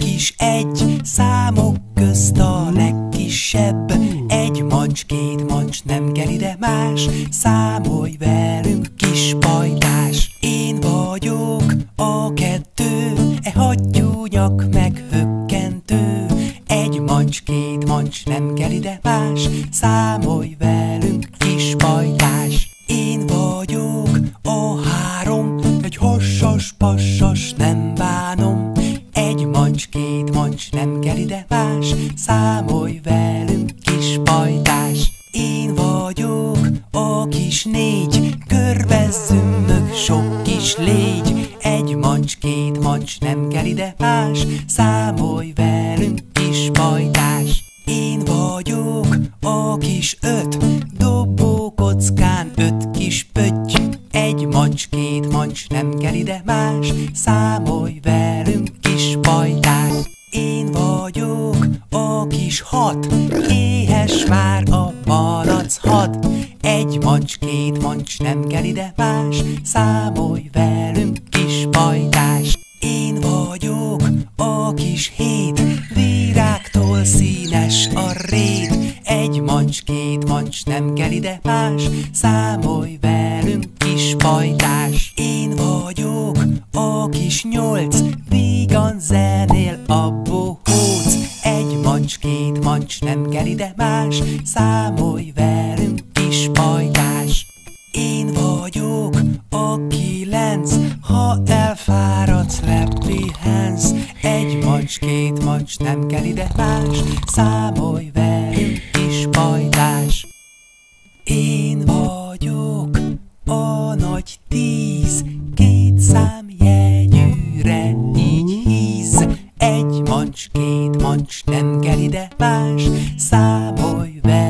kis egy, számok közt a legkisebb. Egy mancs, két mancs, nem kell ide más, számolj velünk, kis pajtás. Én vagyok a kettő, e hattyúnyak meg hökkentő. Egy mancs, két mancs, nem kell ide más, számolj velünk, kis pajtás. Én vagyok a három, egy hassas, passas, nem bánom. Egy mancs, két mancs, nem kell ide más, számolj velünk, kis pajtás. Én vagyok a kis négy, körbe zümmög sok kis légy. Egy mancs, két mancs, nem kell ide más, számolj velünk, kis pajtás. Én vagyok a kis öt, dobókockán öt kis pötty. Egy mancs, két mancs, nem kell ide más, számolj velünk, kis pajtás. Én vagyok a kis hat, éhes már a malac had. Egy mancs, két mancs, nem kell ide más, számolj velünk, kis pajtás. Én vagyok a kis hét, virágtól színes a rét. Egy mancs, két mancs, nem kell ide más, számolj velünk, kis pajtás. Én vagyok a kis nyolc, vígan zenél a bohóc. Egy mancs, két mancs, nem kell ide más, számolj velünk, kis pajtás. Én vagyok a kilenc, ha elfáradsz, lepihensz. Egy mancs, két mancs, nem kell ide más, számolj velünk, kis pajtás. Én vagyok a nagy 10, két számjegyűre így híz. Egy mancs, két mancs, nem kell ide más, számolj velünk.